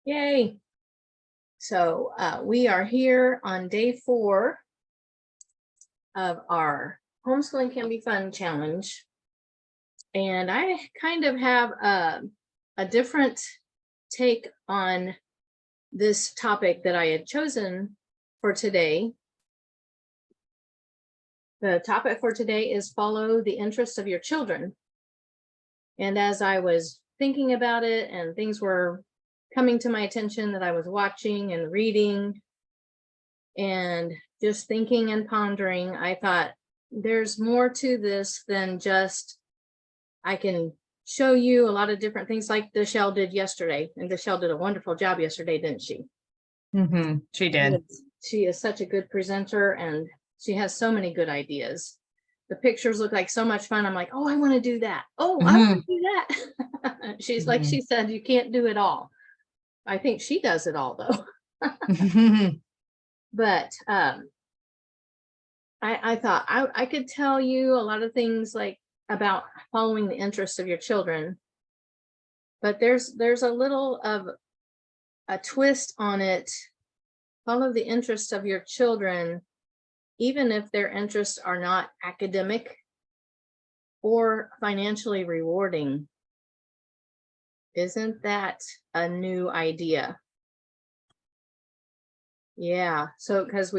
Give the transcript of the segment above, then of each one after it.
Yay. So we are here on day 4 of our Homeschooling Can Be Fun challenge. And I kind of have a different take on this topic that I had chosen for today. The topic for today is follow the interests of your children. And as I was thinking about it and things were coming to my attention that I was watching and reading and just thinking and pondering, I thought there's more to this than just I can show you a lot of different things like Deshelle did yesterday. And Deshelle did a wonderful job yesterday, didn't she? She did. She is such a good presenter and she has so many good ideas. The pictures look like so much fun. I'm like, oh, I want to do that. Oh, I want to do that. She's like she said, you can't do it all. I think she does it all though. But I thought I could tell you a lot of things like about following the interests of your children, but there's a little of a twist on it. Follow the interests of your children, even if their interests are not academic or financially rewarding. Isn't that a new idea? Yeah, so because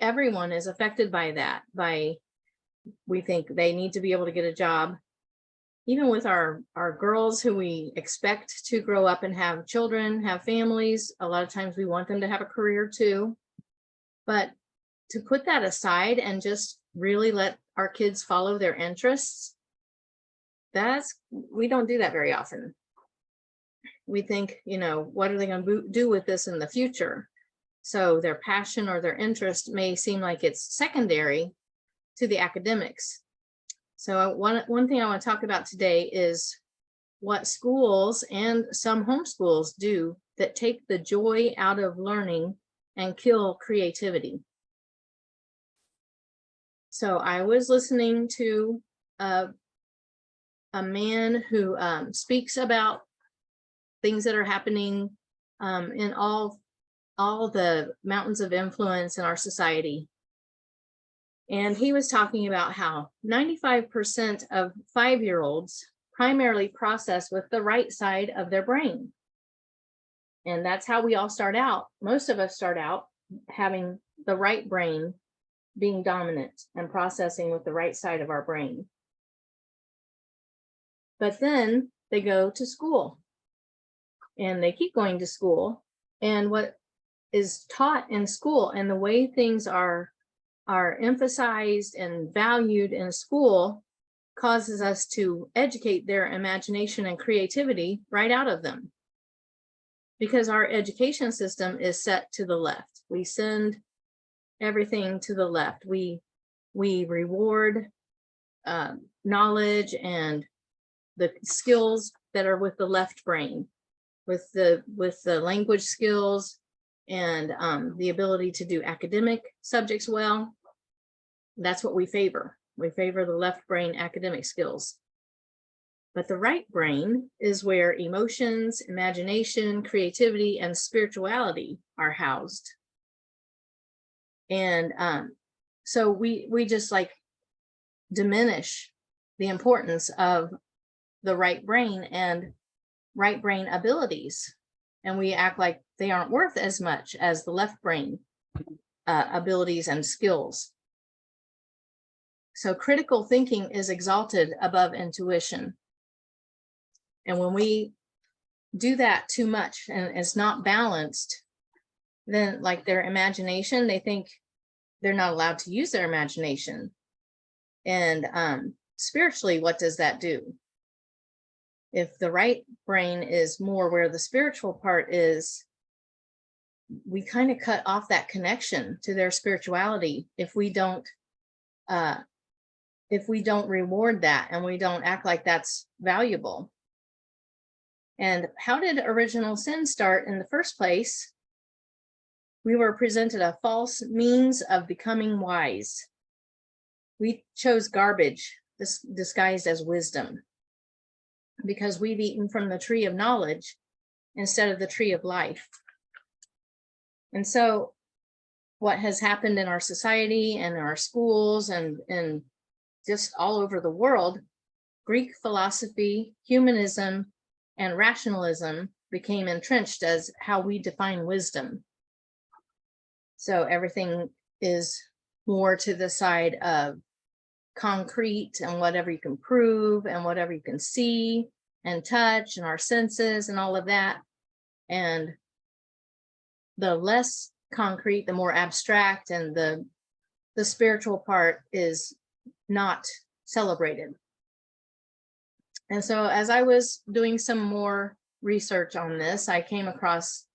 everyone is affected by that, we think they need to be able to get a job. Even with our girls who we expect to grow up and have children, have families, a lot of times we want them to have a career too. But to put that aside and just really let our kids follow their interests, we don't do that very often. We think, what are they going to do with this in the future? So their passion or their interest may seem like it's secondary to the academics. So one thing I want to talk about today is what schools and some homeschools do that take the joy out of learning and kill creativity. So I was listening to a man who speaks about things that are happening in all the mountains of influence in our society. And he was talking about how 95% of 5-year-olds primarily process with the right side of their brain. And that's how we all start out. Most of us start out having the right brain being dominant and processing with the right side of our brain. But then they go to school and they keep going to school. And what is taught in school and the way things are emphasized and valued in school causes us to educate their imagination and creativity right out of them. Because our education system is set to the left. We send everything to the left. We reward knowledge and the skills that are with the left brain, with the language skills and the ability to do academic subjects well. That's what we favor. We favor the left brain academic skills. But the right brain is where emotions, imagination, creativity, and spirituality are housed. And so we just like diminish the importance of the right brain and right brain abilities. And we act like they aren't worth as much as the left brain abilities and skills. So critical thinking is exalted above intuition. And when we do that too much and it's not balanced, then like their imagination, they think they're not allowed to use their imagination. And spiritually, what does that do? If the right brain is more where the spiritual part is, we kind of cut off that connection to their spirituality if we don't reward that and we don't act like that's valuable. And how did original sin start in the first place? We were presented a false means of becoming wise. We chose garbage disguised as wisdom because we've eaten from the tree of knowledge instead of the tree of life. And so what has happened in our society and our schools and just all over the world, Greek philosophy, humanism, and rationalism became entrenched as how we define wisdom. So everything is more to the side of concrete and whatever you can prove and whatever you can see and touch and our senses and all of that. And the less concrete, the more abstract, and the spiritual part is not celebrated. And so as I was doing some more research on this, I came across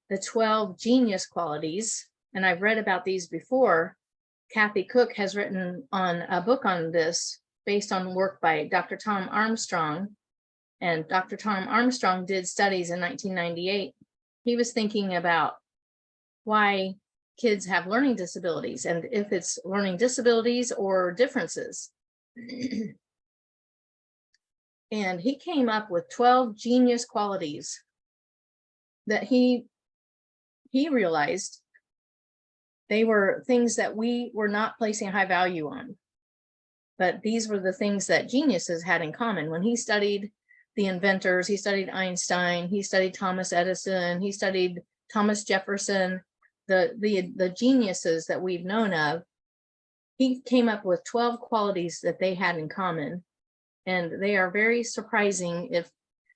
the 12 genius qualities, and I've read about these before. Kathy Cook has written on a book on this based on work by Dr. Tom Armstrong. And Dr. Tom Armstrong did studies in 1998. He was thinking about why kids have learning disabilities and if it's learning disabilities or differences. And he came up with 12 genius qualities that he realized they were things that we were not placing high value on. But these were the things that geniuses had in common. When he studied the inventors, he studied Einstein, he studied Thomas Edison, he studied Thomas Jefferson, the geniuses that we've known of, he came up with 12 qualities that they had in common. And they are very surprising if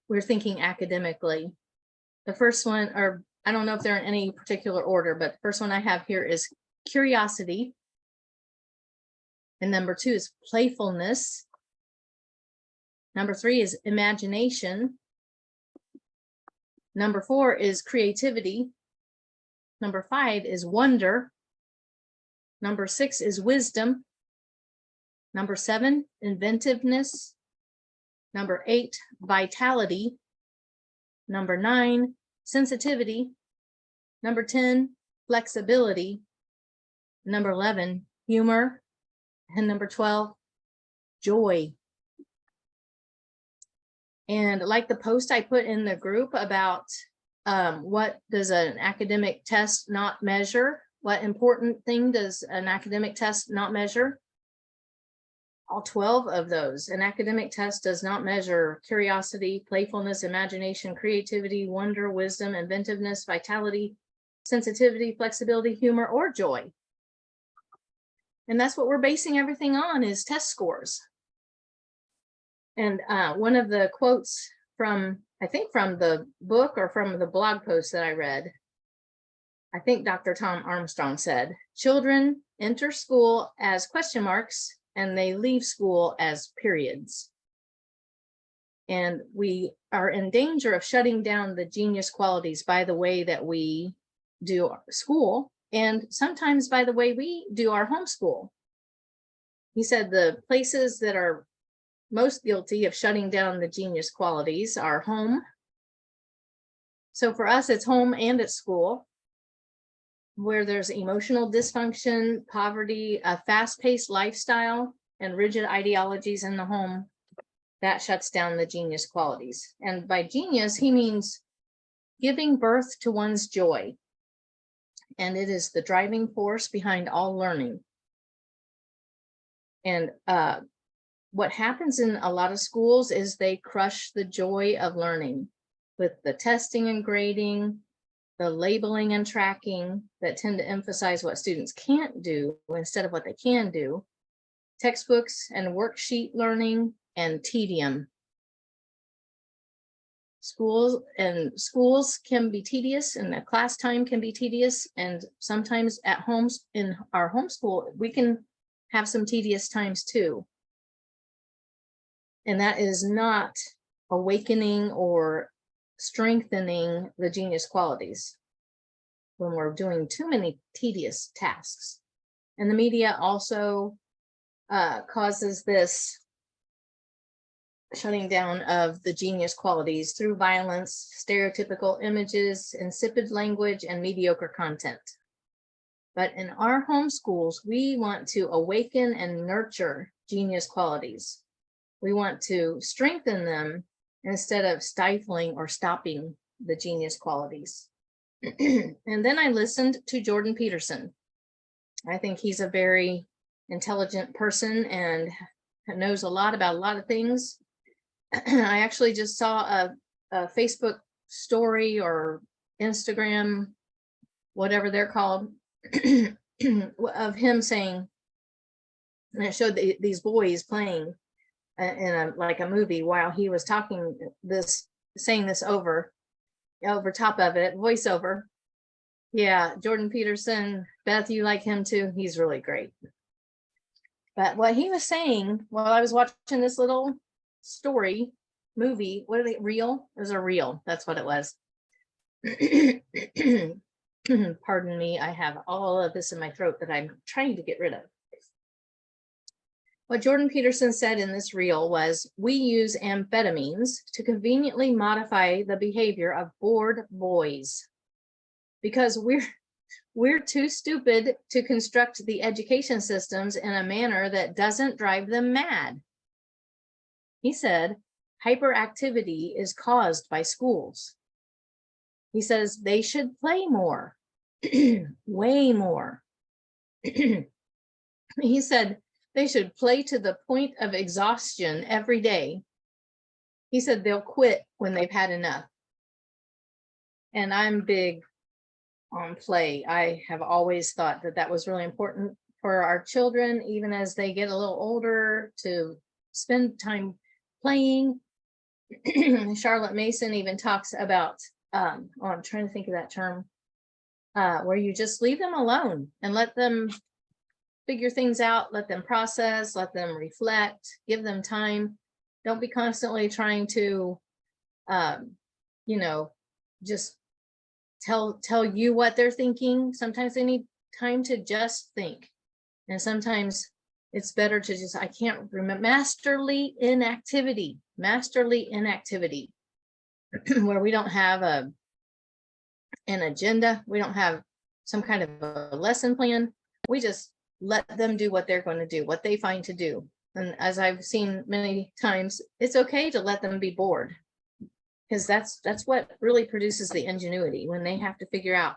we're thinking academically. The first one, or I don't know if they're in any particular order, but the first one I have here is curiosity. And number 2 is playfulness. Number 3 is imagination. Number 4 is creativity. Number 5 is wonder. Number 6 is wisdom. Number 7, inventiveness. Number 8, vitality. Number 9, sensitivity. Number 10, flexibility. Number 11, humor. And number 12, joy. And like the post I put in the group about what does an academic test not measure? What important thing does an academic test not measure? All 12 of those. An academic test does not measure curiosity, playfulness, imagination, creativity, wonder, wisdom, inventiveness, vitality, sensitivity, flexibility, humor, or joy. And that's what we're basing everything on, is test scores. And one of the quotes from, I think from the book or from the blog post that I read, I think Dr. Tom Armstrong said, children enter school as question marks and they leave school as periods. And we are in danger of shutting down the genius qualities by the way that we do our school, and sometimes by the way we do our homeschool. He said the places that are most guilty of shutting down the genius qualities are home. So for us, it's home and it's school, where there's emotional dysfunction, poverty, a fast-paced lifestyle, and rigid ideologies in the home. That shuts down the genius qualities. And by genius, he means giving birth to one's joy. And it is the driving force behind all learning. And what happens in a lot of schools is they crush the joy of learning with the testing and grading, the labeling and tracking that tend to emphasize what students can't do instead of what they can do, textbooks and worksheet learning, and tedium. Schools can be tedious, and the class time can be tedious, and sometimes at homes in our homeschool we can have some tedious times too. And that is not awakening or strengthening the genius qualities when we're doing too many tedious tasks. And the media also causes this shutting down of the genius qualities through violence, stereotypical images, insipid language, and mediocre content. But in our homeschools, we want to awaken and nurture genius qualities. We want to strengthen them instead of stifling or stopping the genius qualities. And then I listened to Jordan Peterson. I think he's a very intelligent person and knows a lot about a lot of things. I actually just saw a Facebook story or Instagram, whatever they're called, of him saying, and it showed these boys playing in like a movie while he was saying this over top of it, voiceover. Yeah, Jordan Peterson, Beth, you like him too? He's really great. But what he was saying while I was watching this little movie, what are they, reel? It was a reel, that's what it was. Pardon me, I have all of this in my throat that I'm trying to get rid of. What Jordan Peterson said in this reel was, we use amphetamines to conveniently modify the behavior of bored boys because we're too stupid to construct the education systems in a manner that doesn't drive them mad. He said, hyperactivity is caused by schools. He says they should play more, way more. He said they should play to the point of exhaustion every day. He said they'll quit when they've had enough. And I'm big on play. I have always thought that that was really important for our children, even as they get a little older, to spend time playing. Charlotte Mason even talks about, I'm trying to think of that term, where you just leave them alone and let them figure things out, let them process, let them reflect, give them time. Don't be constantly trying to, just tell you what they're thinking. Sometimes they need time to just think. And sometimes it's better to just, I can't remember, masterly inactivity, where we don't have an agenda. We don't have some kind of a lesson plan. We just let them do what they're going to do, what they find to do. And as I've seen many times, it's okay to let them be bored, because that's what really produces the ingenuity, when they have to figure out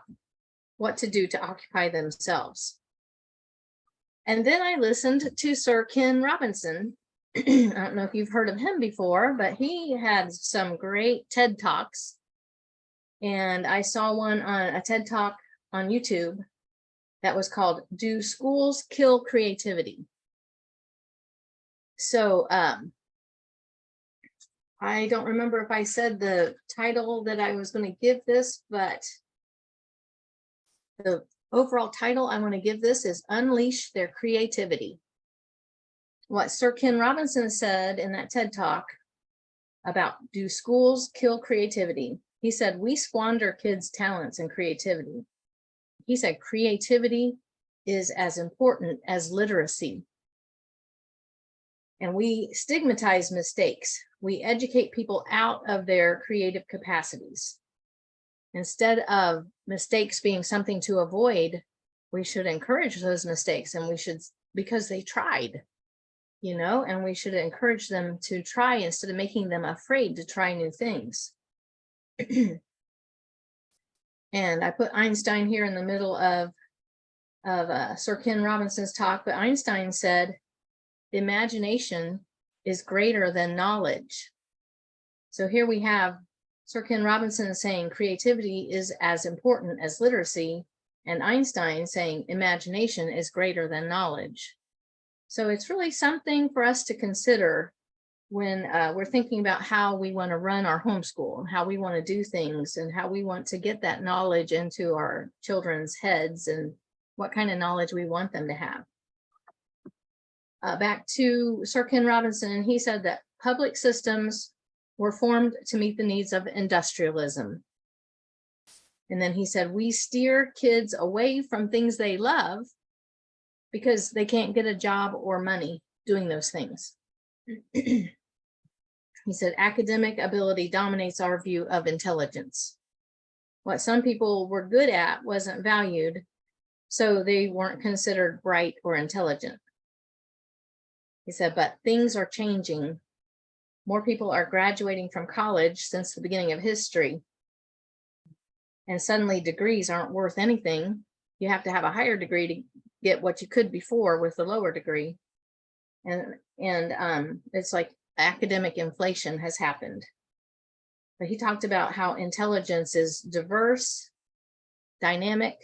what to do to occupy themselves. And then I listened to Sir Ken Robinson. I don't know if you've heard of him before, but he had some great TED Talks. And I saw one on a TED Talk on YouTube that was called, Do Schools Kill Creativity? So I don't remember if I said the title that I was going to give this, but the overall title I want to give this is Unleash Their Creativity. What Sir Ken Robinson said in that TED Talk about, do schools kill creativity? He said, we squander kids' talents and creativity. He said, creativity is as important as literacy. And we stigmatize mistakes. We educate people out of their creative capacities. Instead of mistakes being something to avoid, we should encourage those mistakes, and we should, because they tried, and we should encourage them to try instead of making them afraid to try new things. And I put Einstein here in the middle of Sir Ken Robinson's talk, but Einstein said, imagination is greater than knowledge. So here we have Sir Ken Robinson saying creativity is as important as literacy, and Einstein saying imagination is greater than knowledge. So it's really something for us to consider when we're thinking about how we want to run our homeschool, how we want to do things, and how we want to get that knowledge into our children's heads, and what kind of knowledge we want them to have. Back to Sir Ken Robinson, he said that public systems were formed to meet the needs of industrialism. And then he said, we steer kids away from things they love because they can't get a job or money doing those things. He said, academic ability dominates our view of intelligence. What some people were good at wasn't valued, so they weren't considered bright or intelligent. He said, but things are changing. More people are graduating from college since the beginning of history. and suddenly degrees aren't worth anything. You have to have a higher degree to get what you could before with the lower degree. And it's like academic inflation has happened. But he talked about how intelligence is diverse, dynamic,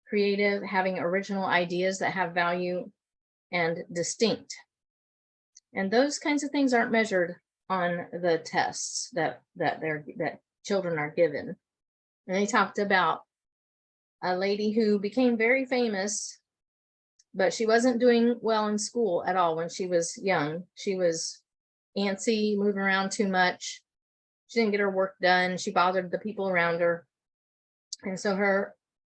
creative, having original ideas that have value, and distinct. And those kinds of things aren't measured on the tests that children are given. And they talked about a lady who became very famous, but she wasn't doing well in school at all when she was young. She was antsy, moving around too much. She didn't get her work done. She bothered the people around her. And so her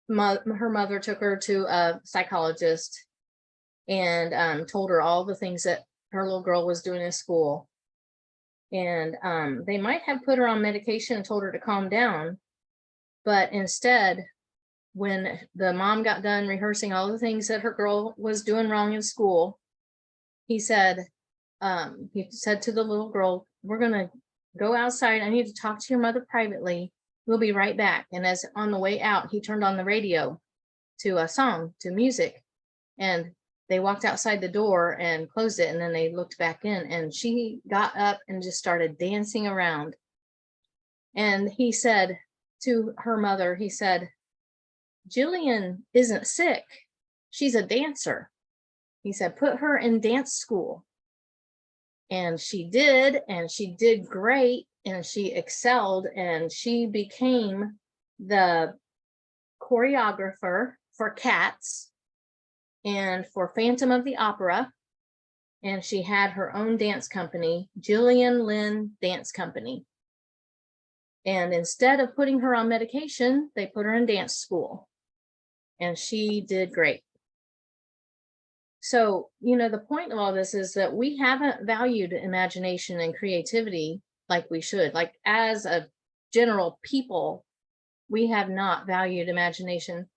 mother took her to a psychologist and told her all the things that her little girl was doing in school. And they might have put her on medication and told her to calm down. But instead, when the mom got done rehearsing all the things that her girl was doing wrong in school, he said to the little girl, "We're going to go outside. I need to talk to your mother privately. We'll be right back." And as on the way out, he turned on the radio to a song, to music, and they walked outside the door and closed it. And then they looked back in, and she got up and just started dancing around. And he said to her mother, he said, "Jillian isn't sick. She's a dancer." He said, "Put her in dance school." And she did, and she did great, and she excelled, and she became the choreographer for Cats and for Phantom of the Opera. And she had her own dance company, Jillian Lynn Dance Company. And instead of putting her on medication, they put her in dance school. And she did great. So, the point of all this is that we haven't valued imagination and creativity like we should. Like, as a general people, we have not valued imagination.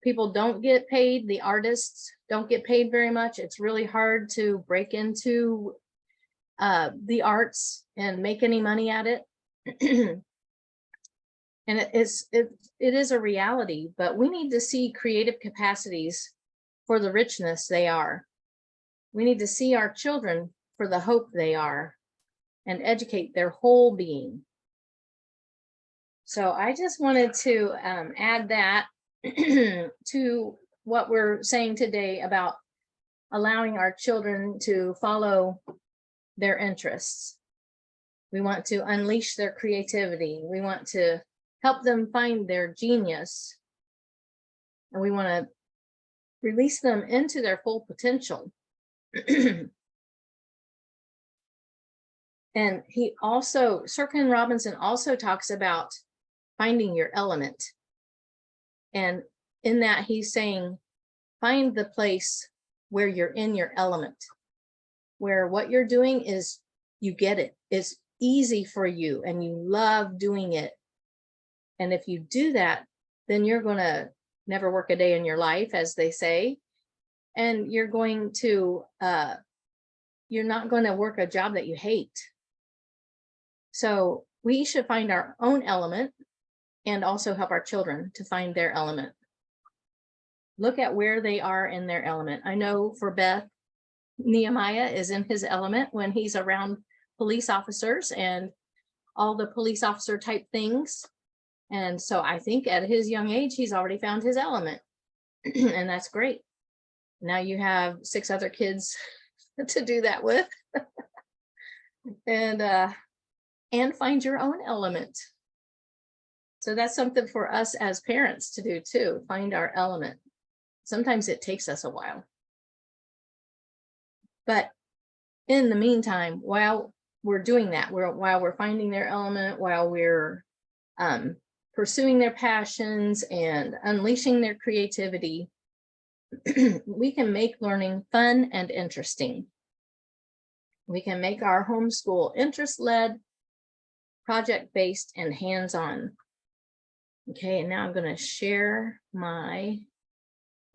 People don't get paid. The artists don't get paid very much. It's really hard to break into the arts and make any money at it. And it is a reality, but we need to see creative capacities for the richness they are. We need to see our children for the hope they are and educate their whole being. So I just wanted to add that to what we're saying today about allowing our children to follow their interests. We want to unleash their creativity. We want to help them find their genius. And we want to release them into their full potential. And Sirkin Robinson also talks about finding your element. And in that, he's saying, find the place where you're in your element, where what you're doing is, you get it. It's easy for you and you love doing it. And if you do that, then you're going to never work a day in your life, as they say. And you're not going to work a job that you hate. So we should find our own element and also help our children to find their element. Look at where they are in their element. I know for Beth, Nehemiah is in his element when he's around police officers and all the police officer type things. And so I think at his young age, he's already found his element. And that's great. Now you have 6 other kids to do that with. And find your own element. So that's something for us as parents to do too, find our element. Sometimes it takes us a while. But in the meantime, while we're doing that, while we're finding their element, while we're pursuing their passions and unleashing their creativity, we can make learning fun and interesting. We can make our homeschool interest-led, project-based, and hands-on. Okay, and now I'm going to share my,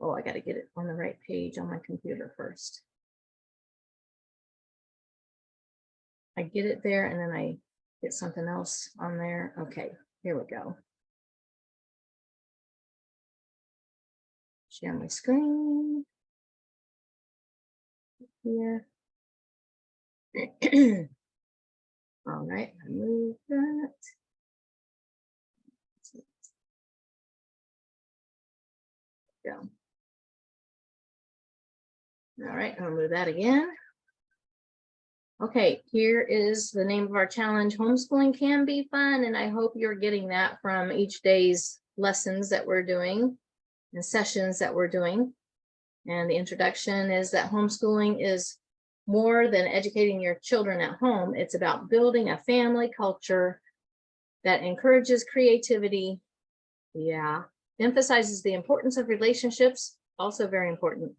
I got to get it on the right page on my computer first. I get it there and then I get something else on there. Okay, here we go. Share my screen here. All right, I move that. Go. All right, I'll move that again. Okay, here is the name of our challenge. Homeschooling can be fun, and I hope you're getting that from each day's lessons that we're doing and sessions that we're doing. And the introduction is that homeschooling is more than educating your children at home. It's about building a family culture that encourages creativity, emphasizes the importance of relationships, also very important,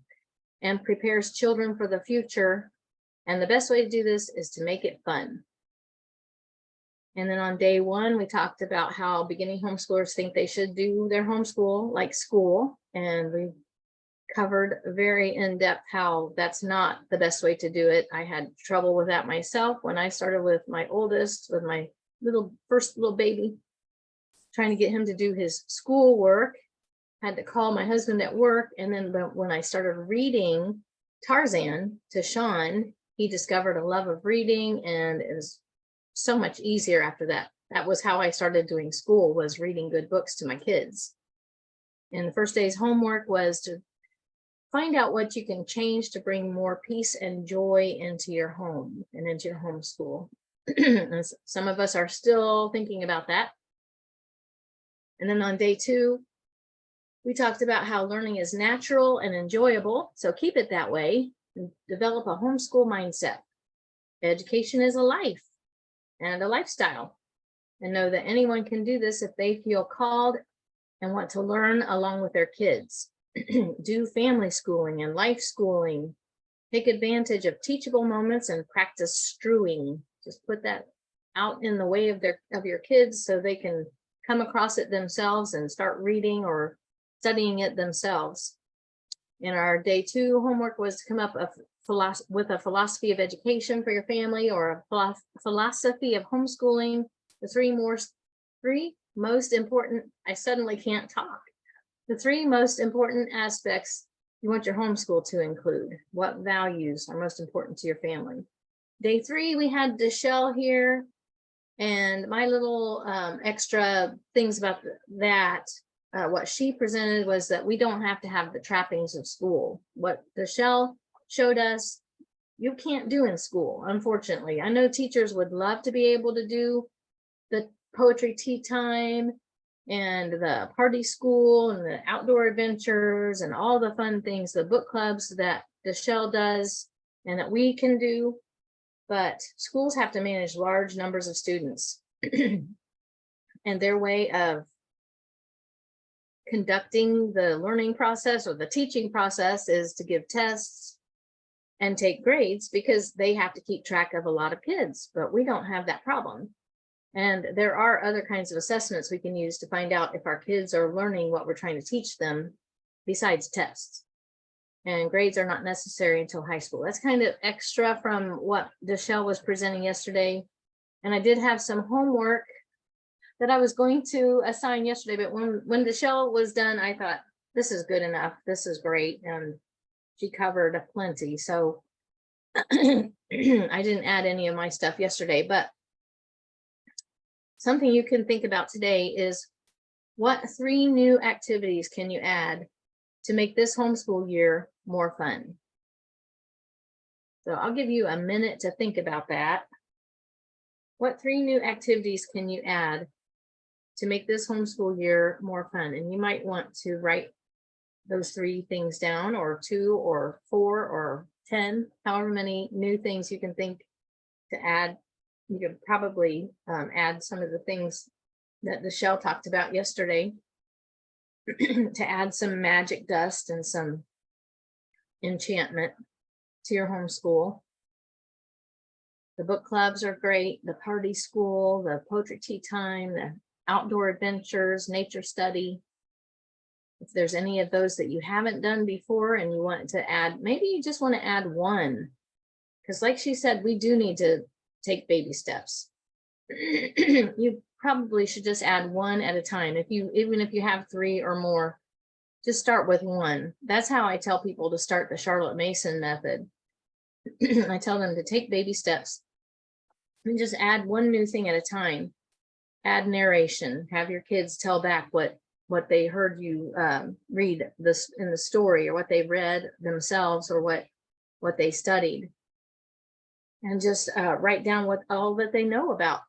and prepares children for the future. And the best way to do this is to make it fun. And then on day one, we talked about how beginning homeschoolers think they should do their homeschool like school. And we covered very in-depth how that's not the best way to do it. I had trouble with that myself when I started with my oldest, with my first little baby, trying to get him to do his schoolwork. Had to call my husband at work. And then when I started reading Tarzan to Sean, he discovered a love of reading, and it was so much easier after that. That was how I started doing school, was reading good books to my kids. And the first day's homework was to find out what you can change to bring more peace and joy into your home and into your homeschool. Some of us are still thinking about that. And then on day two, we talked about how learning is natural and enjoyable. So keep it that way and develop a homeschool mindset. Education is a life and a lifestyle. And know that anyone can do this if they feel called and want to learn along with their kids. Do family schooling and life schooling. Take advantage of teachable moments and practice strewing. Just put that out in the way of your kids so they can come across it themselves and start reading or studying it themselves. In our day two homework was to come up with a philosophy of education for your family, or a philosophy of homeschooling. The three most important, I suddenly can't talk. The three most important aspects you want your homeschool to include. What values are most important to your family? Day three, we had Deshelle here, and my little extra things about that. What she presented was that we don't have to have the trappings of school. What Deshelle showed us, you can't do in school, unfortunately. I know teachers would love to be able to do the poetry tea time and the party school and the outdoor adventures and all the fun things, the book clubs that Deshelle does and that we can do. But schools have to manage large numbers of students. And their way of conducting the learning process or the teaching process is to give tests and take grades, because they have to keep track of a lot of kids, but we don't have that problem. And there are other kinds of assessments we can use to find out if our kids are learning what we're trying to teach them besides tests. And grades are not necessary until high school. That's kind of extra from what Deshelle was presenting yesterday. And I did have some homework that I was going to assign yesterday, but when Deshelle was done, I thought, this is good enough. This is great. And she covered plenty. So I didn't add any of my stuff yesterday, but something you can think about today is, what 3 new activities can you add to make this homeschool year more fun? So I'll give you a minute to think about that. What 3 new activities can you add to make this homeschool year more fun? And you might want to write those 3 things down, or 2 or 4 or 10, however many new things you can think to add. You could probably add some of the things that Deshelle talked about yesterday to add some magic dust and some enchantment to your homeschool. The book clubs are great. The party school, the poetry tea time, the outdoor adventures, nature study. If there's any of those that you haven't done before and you want to add, maybe you just want to add one, because like she said, we do need to take baby steps. You probably should just add one at a time. Even if you have 3 or more, just start with one. That's how I tell people to start the Charlotte Mason method. I tell them to take baby steps and just add one new thing at a time. Add narration, have your kids tell back what they heard you read this in the story, or what they read themselves, or what they studied. And just write down what all that they know about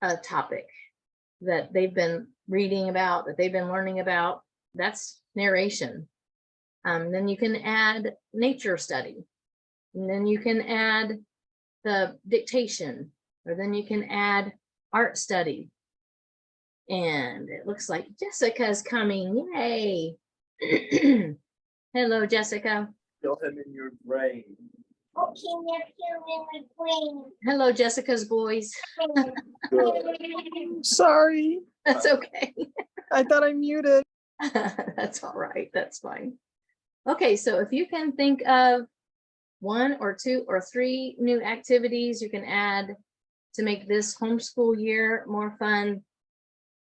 a topic that they've been reading about, that they've been learning about. That's narration. Then you can add nature study. And then you can add the dictation, or then you can add art study. And it looks like Jessica's coming. Yay. Hello, Jessica. Feel him in your brain. Okay, nephew in the brain. Hello, Jessica's boys. Sorry, That's okay. I thought I muted. That's all right. That's fine. Okay, so if you can think of 1 or 2 or 3 new activities you can add to make this homeschool year more fun,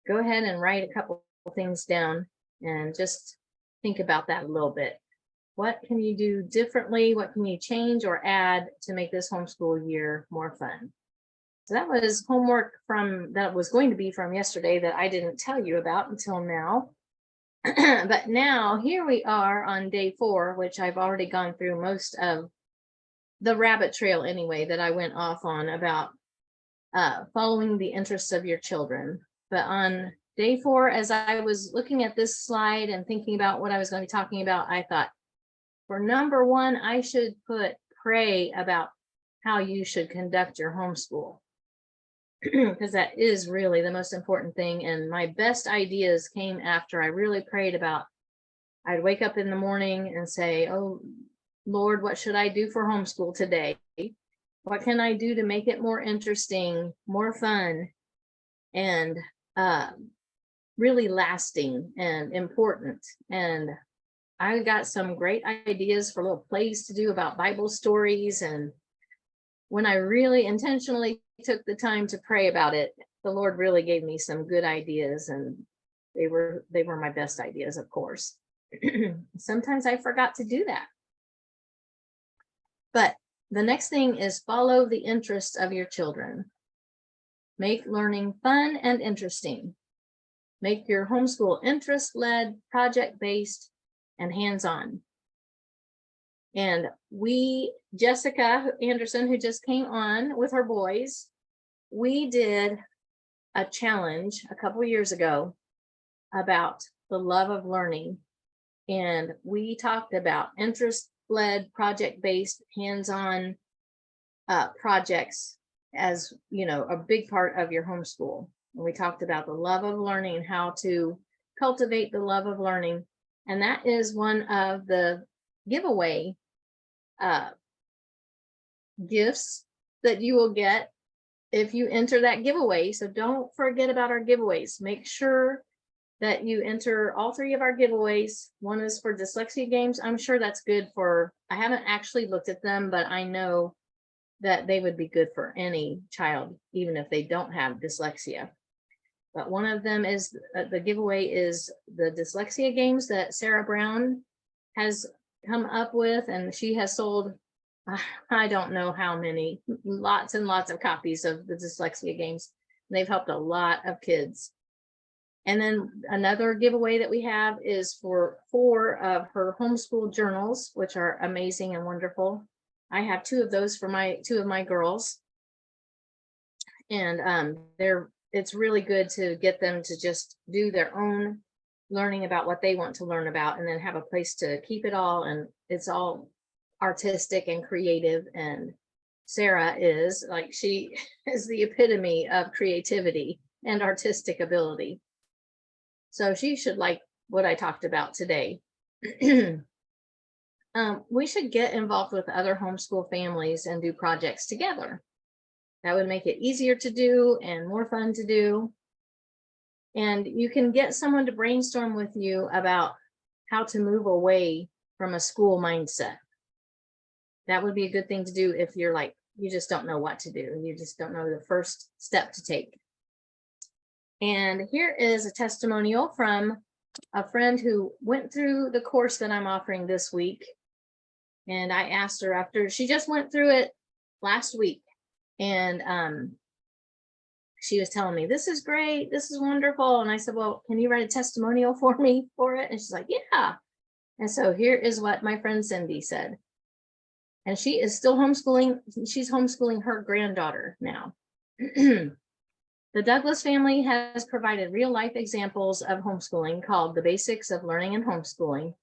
go ahead and write a couple of things down and just think about that a little bit. What can you do differently? What can you change or add to make this homeschool year more fun? So that was homework that was going to be from yesterday that I didn't tell you about until now. But now here we are on day 4, which I've already gone through most of the rabbit trail anyway that I went off on about following the interests of your children. But on day 4, as I was looking at this slide and thinking about what I was going to be talking about, I thought, for number 1, I should pray about how you should conduct your homeschool, because that is really the most important thing. And my best ideas came after I really prayed about. I'd wake up in the morning and say, oh, Lord, what should I do for homeschool today? What can I do to make it more interesting, more fun, and really lasting and important? And I got some great ideas for little plays to do about Bible stories. And when I really intentionally took the time to pray about it, the Lord really gave me some good ideas, and they were my best ideas, of course. Sometimes I forgot to do that. But the next thing is follow the interests of your children. Make learning fun and interesting. Make your homeschool interest-led, project-based, and hands-on. And Jessica Anderson, who just came on with her boys, we did a challenge a couple years ago about the love of learning. And we talked about interest-led, project-based, hands-on projects as, a big part of your homeschool. And we talked about the love of learning and how to cultivate the love of learning. And that is one of the giveaway gifts that you will get if you enter that giveaway. So don't forget about our giveaways. Make sure that you enter all 3 of our giveaways. One is for dyslexia games. I'm sure that's good I haven't actually looked at them, but I know that they would be good for any child, even if they don't have dyslexia. But one of them is the giveaway is the dyslexia games that Sarah Brown has come up with, and she has sold, I don't know how many, lots and lots of copies of the dyslexia games. They've helped a lot of kids. And then another giveaway that we have is for 4 of her homeschool journals, which are amazing and wonderful. I have 2 of those for 2 of my girls. And it's really good to get them to just do their own learning about what they want to learn about, and then have a place to keep it all. And it's all artistic and creative. And Sarah she is the epitome of creativity and artistic ability. So she should like what I talked about today. We should get involved with other homeschool families and do projects together. That would make it easier to do and more fun to do. And you can get someone to brainstorm with you about how to move away from a school mindset. That would be a good thing to do if you're you just don't know what to do. You just don't know the first step to take. And here is a testimonial from a friend who went through the course that I'm offering this week. And I asked her after she just went through it last week. And she was telling me, this is great. This is wonderful. And I said, well, can you write a testimonial for me for it? And she's like, yeah. And so here is what my friend Cindy said. And she is still homeschooling. She's homeschooling her granddaughter now. The Douglas family has provided real life examples of homeschooling called The Basics of Learning and Homeschooling.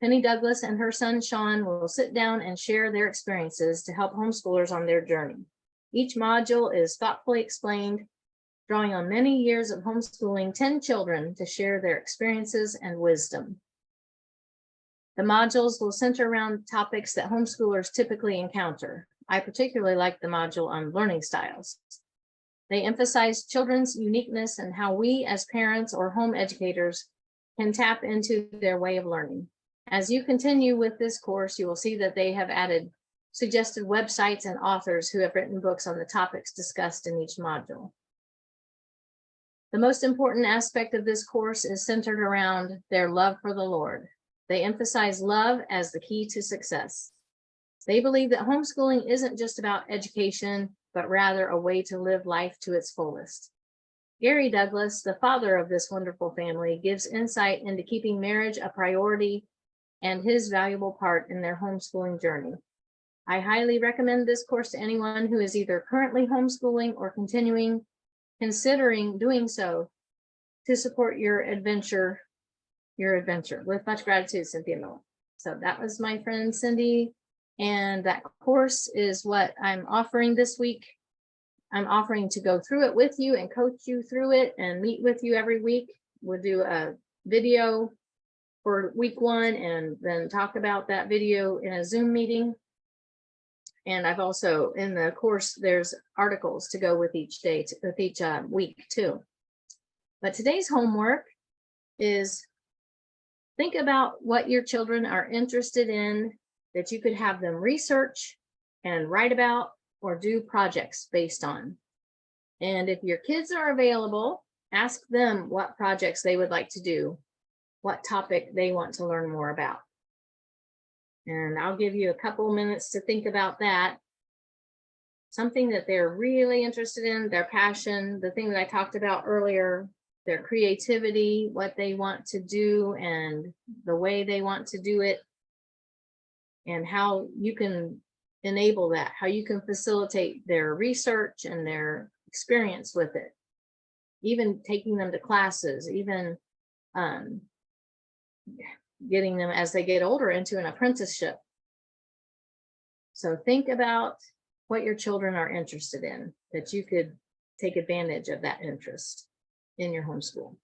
Penny Douglas and her son Sean will sit down and share their experiences to help homeschoolers on their journey. Each module is thoughtfully explained, drawing on many years of homeschooling 10 children to share their experiences and wisdom. The modules will center around topics that homeschoolers typically encounter. I particularly like the module on learning styles. They emphasize children's uniqueness and how we as parents or home educators can tap into their way of learning. As you continue with this course, you will see that they have added suggested websites and authors who have written books on the topics discussed in each module. The most important aspect of this course is centered around their love for the Lord. They emphasize love as the key to success. They believe that homeschooling isn't just about education, but rather a way to live life to its fullest. Gary Douglas, the father of this wonderful family, gives insight into keeping marriage a priority and his valuable part in their homeschooling journey. I highly recommend this course to anyone who is either currently homeschooling or considering doing so to support your adventure. With much gratitude, Cynthia Miller. So that was my friend Cindy. And that course is what I'm offering this week. I'm offering to go through it with you and coach you through it and meet with you every week. We'll do a video for week 1 and then talk about that video in a Zoom meeting. And I've also, in the course, there's articles to go with each day, with each week too. But today's homework is think about what your children are interested in that you could have them research and write about or do projects based on. And if your kids are available, ask them what projects they would like to do, what topic they want to learn more about. And I'll give you a couple minutes to think about that. Something that they're really interested in, their passion, the thing that I talked about earlier, their creativity, what they want to do and the way they want to do it, and how you can enable that, how you can facilitate their research and their experience with it, even taking them to classes, even getting them as they get older into an apprenticeship. So think about what your children are interested in, that you could take advantage of that interest in your homeschool.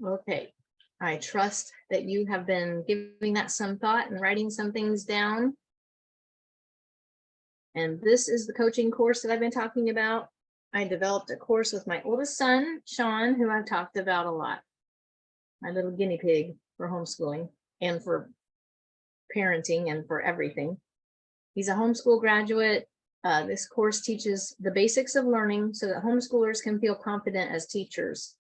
Okay, I trust that you have been giving that some thought and writing some things down. And this is the coaching course that I've been talking about. I developed a course with my oldest son, Sean, who I've talked about a lot. My little guinea pig for homeschooling and for parenting and for everything. He's a homeschool graduate. This course teaches the basics of learning so that homeschoolers can feel confident as teachers.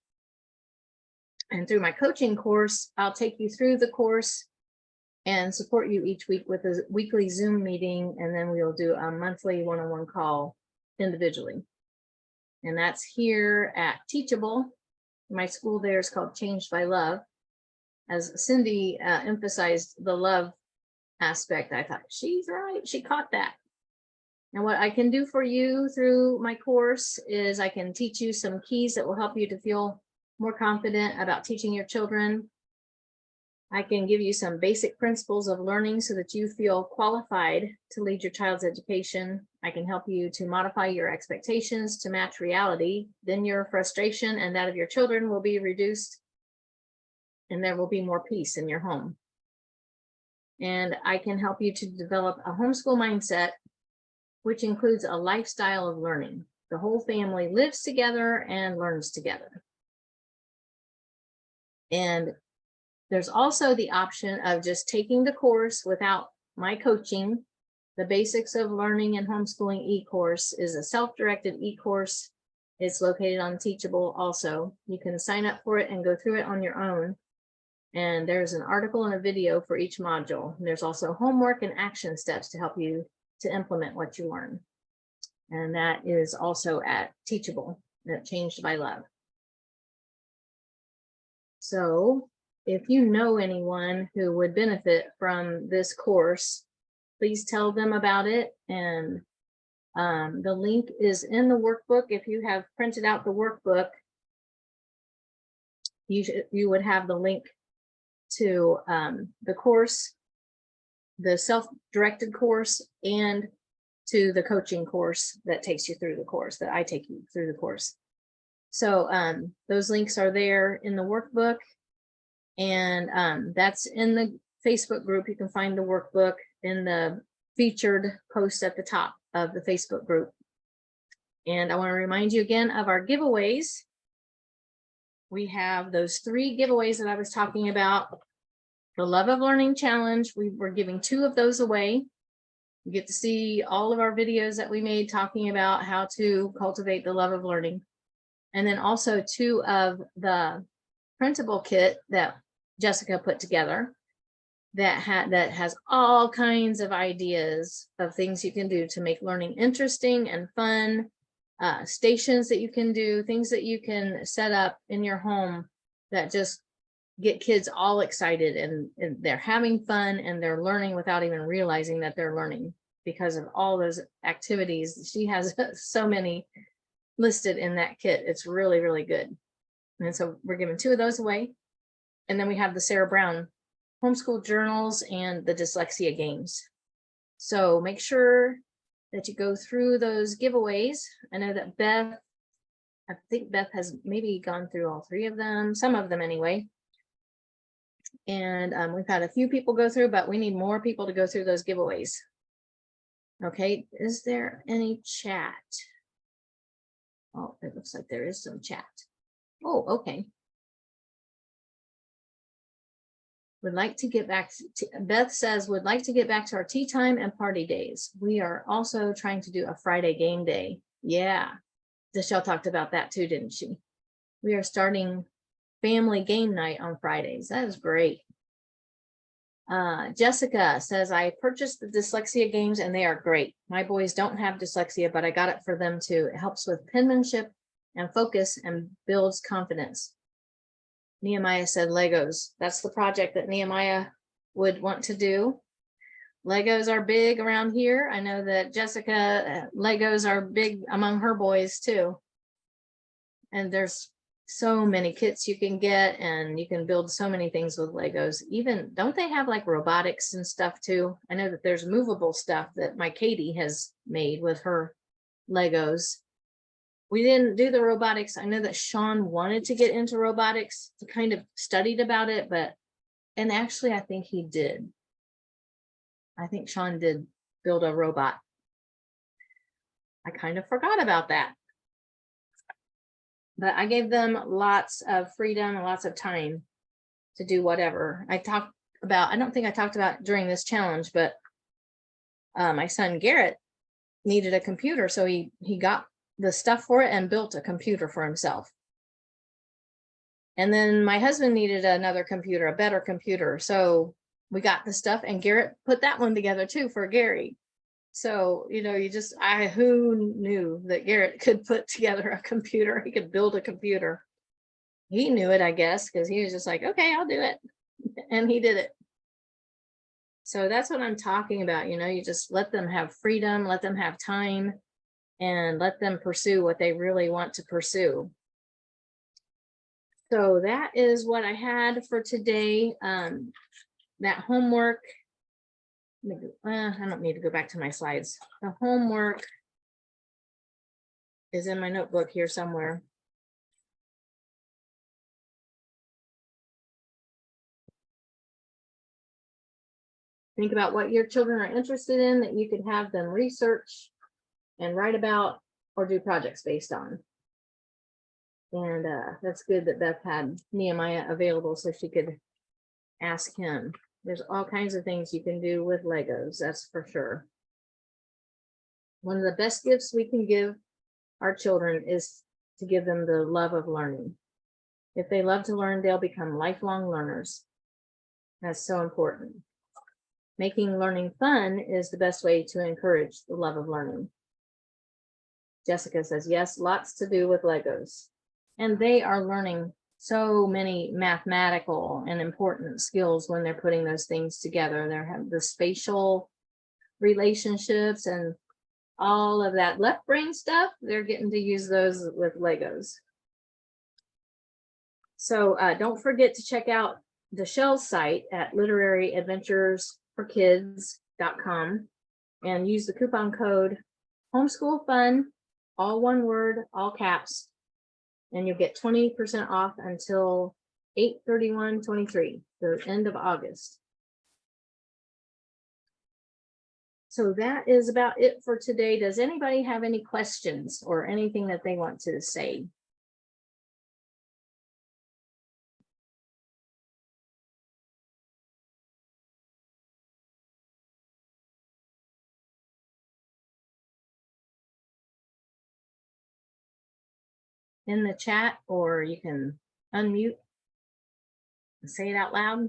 And through my coaching course, I'll take you through the course and support you each week with a weekly Zoom meeting, and then we'll do a monthly one-on-one call individually. And that's here at Teachable. My school there is called Changed by Love. As Cindy emphasized the love aspect, I thought, she's right, she caught that. And what I can do for you through my course is I can teach you some keys that will help you to feel more confident about teaching your children. I can give you some basic principles of learning so that you feel qualified to lead your child's education. I can help you to modify your expectations to match reality. Then your frustration and that of your children will be reduced, and there will be more peace in your home. And I can help you to develop a homeschool mindset, which includes a lifestyle of learning. The whole family lives together and learns together. And there's also the option of just taking the course without my coaching. The Basics of Learning and Homeschooling e-course is a self-directed e-course. It's located on Teachable also. You can sign up for it and go through it on your own. And there's an article and a video for each module. And there's also homework and action steps to help you to implement what you learn. And that is also at Teachable, that Changed by Love. So if you know anyone who would benefit from this course, please tell them about it. And the link is in the workbook. If you have printed out the workbook, you would have the link to the course, the self-directed course, and to the coaching course that takes you through the course, that I take you through the course. So those links are there in the workbook, and that's in the Facebook group. You can find the workbook in the featured post at the top of the Facebook group. And I want to remind you again of our giveaways. We have those 3 giveaways that I was talking about. The Love of Learning Challenge, we were giving 2 of those away. You get to see all of our videos that we made talking about how to cultivate the love of learning. And then also 2 of the printable kit that Jessica put together that has all kinds of ideas of things you can do to make learning interesting and fun, stations that you can do, things that you can set up in your home that just get kids all excited, and they're having fun and they're learning without even realizing that they're learning because of all those activities. She has so many listed in that kit. It's really, really good. And so we're giving 2 of those away. And then we have the Sarah Brown homeschool journals and the dyslexia games. So make sure that you go through those giveaways. I know that I think Beth has maybe gone through all 3 of them, some of them anyway. And we've had a few people go through, but we need more people to go through those giveaways. Okay, is there any chat? Oh, it looks like there is some chat. Oh, okay. Would like to get back to, Beth says, would like to get back to our tea time and party days. We are also trying to do a Friday game day. Yeah, Michelle talked about that too, didn't she? We are starting family game night on Fridays. That is great. Jessica says, I purchased the dyslexia games and they are great. My boys don't have dyslexia, but I got it for them too. It helps with penmanship and focus and builds confidence. Nehemiah said Legos. That's the project that Nehemiah would want to do. Legos are big around here. I know that Jessica, Legos are big among her boys too. And there's so many kits you can get, and you can build so many things with Legos. Even, don't they have like robotics and stuff too? I know that there's movable stuff that my Katie has made with her Legos. We didn't do the robotics. I know that Sean wanted to get into robotics. He kind of studied about it, and actually I think he did. I think Sean did build a robot. I kind of forgot about that. But I gave them lots of freedom and lots of time to do whatever. I don't think I talked about during this challenge, but my son Garrett needed a computer. So he got the stuff for it and built a computer for himself. And then my husband needed another computer, a better computer. So we got the stuff and Garrett put that one together too for Gary. So, you know, who knew that Garrett could put together a computer? He could build a computer. He knew it, I guess, because he was just like, okay, I'll do it. And he did it. So that's what I'm talking about. You know, you just let them have freedom, let them have time, and let them pursue what they really want to pursue. So that is what I had for today. That homework, I don't need to go back to my slides. The homework is in my notebook here somewhere. Think about what your children are interested in that you could have them research and write about or do projects based on. And that's good that Beth had Nehemiah available so she could ask him. There's all kinds of things you can do with Legos, that's for sure. One of the best gifts we can give our children is to give them the love of learning. If they love to learn, they'll become lifelong learners. That's so important. Making learning fun is the best way to encourage the love of learning. Jessica says, yes, lots to do with Legos. And they are learning so many mathematical and important skills when they're putting those things together. They have the spatial relationships and all of that left brain stuff. They're getting to use those with Legos. So don't forget to check out the Shell's site at literaryadventuresforkids.com and use the coupon code Homeschool Fun, all one word, all caps, and you'll get 20% off until 8/31/23, the end of August. So that is about it for today. Does anybody have any questions or anything that they want to say? In the chat, or you can unmute and say it out loud.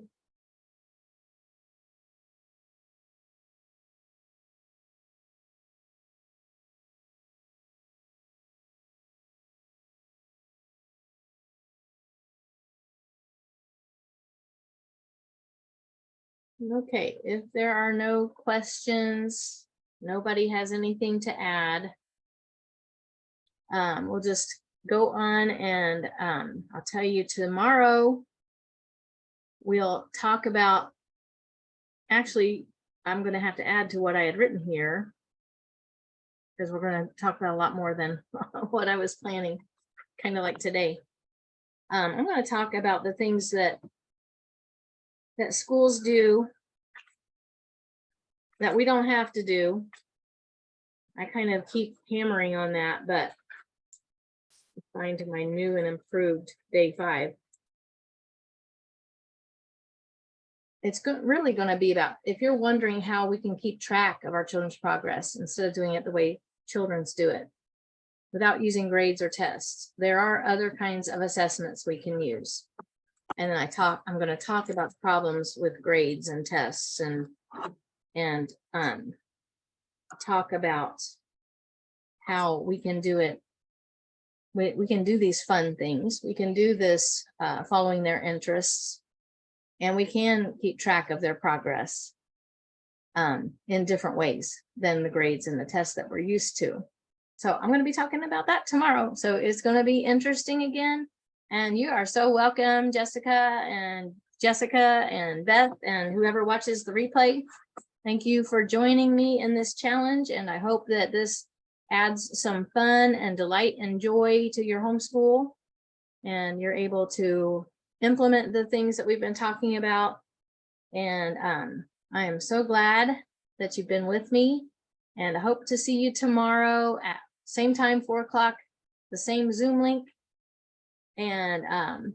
Okay, if there are no questions, nobody has anything to add, we'll just go on and I'll tell you tomorrow we'll talk about, actually, I'm going to have to add to what I had written here because we're going to talk about a lot more than what I was planning, kind of like today. I'm going to talk about the things that schools do that we don't have to do. I kind of keep hammering on that, but find my new and improved day 5. It's really going to be about, if you're wondering how we can keep track of our children's progress instead of doing it the way children's do it, without using grades or tests, there are other kinds of assessments we can use. And then I'm going to talk about problems with grades and tests and talk about how we can do it. We can do these fun things. We can do this following their interests, and we can keep track of their progress in different ways than the grades and the tests that we're used to. So I'm going to be talking about that tomorrow. So it's going to be interesting again. And you are so welcome, Jessica and Beth and whoever watches the replay. Thank you for joining me in this challenge. And I hope that this adds some fun and delight and joy to your homeschool. And you're able to implement the things that we've been talking about. And I am so glad that you've been with me. And I hope to see you tomorrow at same time, 4 o'clock, the same Zoom link. And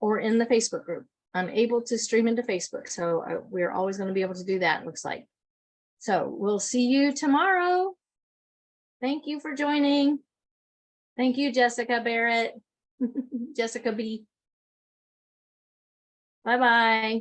or in the Facebook group. I'm able to stream into Facebook, so we're always going to be able to do that, looks like. So we'll see you tomorrow. Thank you for joining. Thank you, Jessica Barrett. Jessica B. Bye-bye.